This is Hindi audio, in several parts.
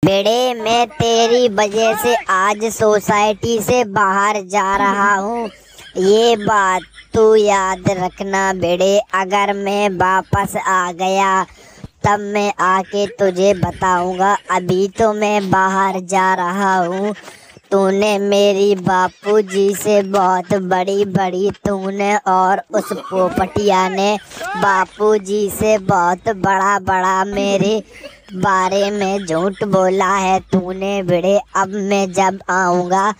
बेटे, मैं तेरी वजह से आज सोसाइटी से बाहर जा रहा हूँ। ये बात तू याद रखना बेटे। अगर मैं वापस आ गया तब मैं आके तुझे बताऊंगा। अभी तो मैं बाहर जा रहा हूँ। तूने मेरी बापूजी से बहुत बड़ी तूने और उस पोपटिया ने बापूजी से बहुत बड़ा मेरे बारे में झूठ बोला है तूने बेटे। अब मैं जब आऊँगा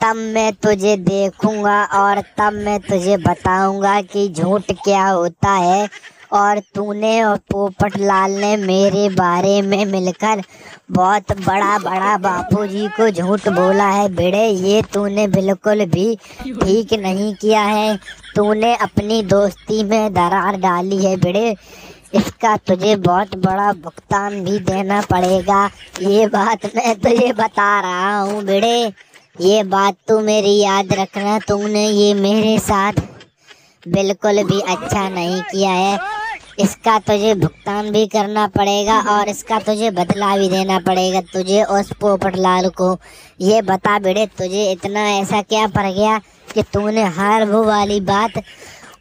तब मैं तुझे देखूंगा और तब मैं तुझे बताऊंगा कि झूठ क्या होता है। और तूने और पोपटलाल ने मेरे बारे में मिलकर बहुत बड़ा बापूजी को झूठ बोला है बेटे। ये तूने बिल्कुल भी ठीक नहीं किया है। तूने अपनी दोस्ती में दरार डाली है बेटे। इसका तुझे बहुत बड़ा भुगतान भी देना पड़ेगा। ये बात मैं तुझे बता रहा हूँ बेटे। ये बात तू मेरी याद रखना। तूने ये मेरे साथ बिल्कुल भी अच्छा नहीं किया है। इसका तुझे भुगतान भी करना पड़ेगा और इसका तुझे बदला भी देना पड़ेगा। तुझे उस पोपटलाल को ये बता बेटे, तुझे इतना ऐसा क्या पड़ गया कि तूने हर वो वाली बात,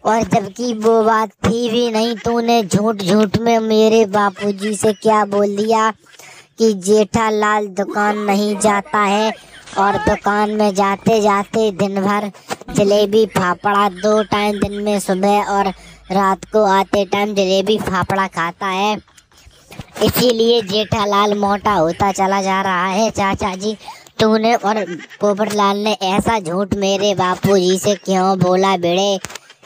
और जबकि वो बात थी भी नहीं, तूने झूठ में मेरे बापूजी से क्या बोल दिया कि जेठालाल दुकान नहीं जाता है और दुकान में जाते जाते दिन भर जलेबी फाफड़ा 2 टाइम दिन में सुबह और रात को आते टाइम जलेबी फाफड़ा खाता है, इसीलिए जेठालाल मोटा होता चला जा रहा है। चाचा जी, तूने और पोपटलाल ने ऐसा झूठ मेरे बापूजी से क्यों बोला बेटे?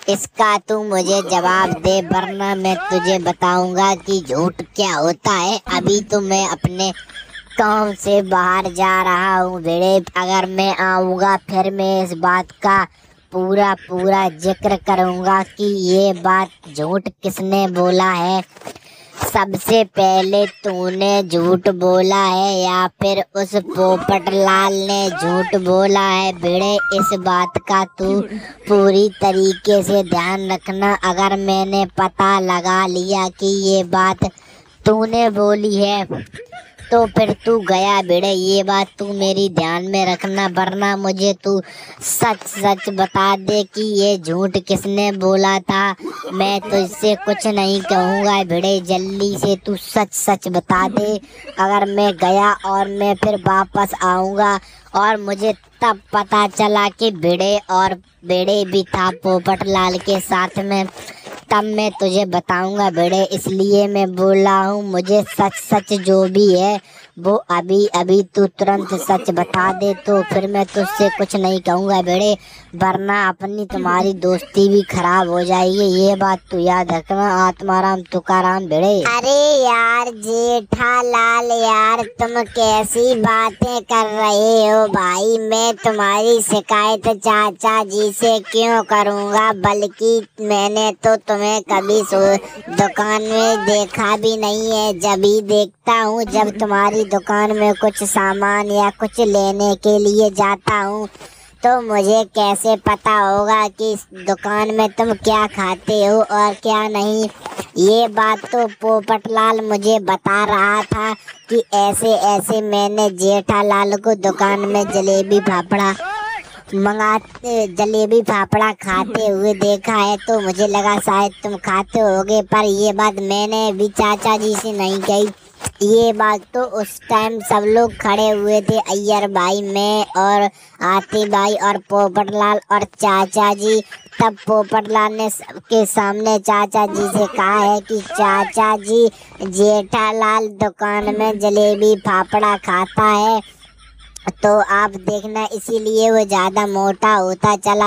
इसका तू मुझे जवाब दे, वरना मैं तुझे बताऊंगा कि झूठ क्या होता है। अभी तो मैं अपने काम से बाहर जा रहा हूँ बेटे। अगर मैं आऊँगा फिर मैं इस बात का पूरा जिक्र करूँगा कि ये बात झूठ किसने बोला है। सबसे पहले तूने झूठ बोला है या फिर उस पोपटलाल ने झूठ बोला है बेटे? इस बात का तू पूरी तरीके से ध्यान रखना। अगर मैंने पता लगा लिया कि ये बात तूने बोली है तो फिर तू गया बेटे। ये बात तू मेरी ध्यान में रखना, वरना मुझे तू सच बता दे कि ये झूठ किसने बोला था। मैं तुझसे कुछ नहीं कहूँगा बेटे। जल्दी से तू सच बता दे। अगर मैं गया और मैं फिर वापस आऊँगा और मुझे तब पता चला कि बेड़े भी था पोपटलाल के साथ में, तब मैं तुझे बताऊंगा बेटे। इसलिए मैं बोल रहा हूँ, मुझे सच जो भी है वो अभी तू तुरंत सच बता दे, तो फिर मैं तुझसे कुछ नहीं कहूँगा बेटे, वरना अपनी तुम्हारी दोस्ती भी खराब हो जाएगी। ये बात तू याद रखना। आत्माराम तुकाराम बेटे। अरे यार जेठालाल यार, तुम कैसी बातें कर रहे हो भाई? मैं तुम्हारी शिकायत चाचा जी से क्यों करूँगा? बल्कि मैंने तो तुम्हें कभी दुकान में देखा भी नहीं है। जब ही देखता हूँ जब तुम्हारी दुकान में कुछ सामान या कुछ लेने के लिए जाता हूँ, तो मुझे कैसे पता होगा कि इस दुकान में तुम क्या खाते हो और क्या नहीं? ये बात तो पोपटलाल मुझे बता रहा था कि ऐसे मैंने जेठालाल को दुकान में जलेबी फाफड़ा खाते हुए देखा है, तो मुझे लगा शायद तुम खाते होगे। पर ये बात मैंने भी चाचा जी से नहीं कही। ये बात तो उस टाइम सब लोग खड़े हुए थे, अय्यर भाई, मैं और आती भाई और पोपटलाल और चाचा जी। तब पोपटलाल ने सबके सामने चाचा जी से कहा है कि चाचा जी, जेठालाल दुकान में जलेबी फाफड़ा खाता है, तो आप देखना इसीलिए वो ज़्यादा मोटा होता चला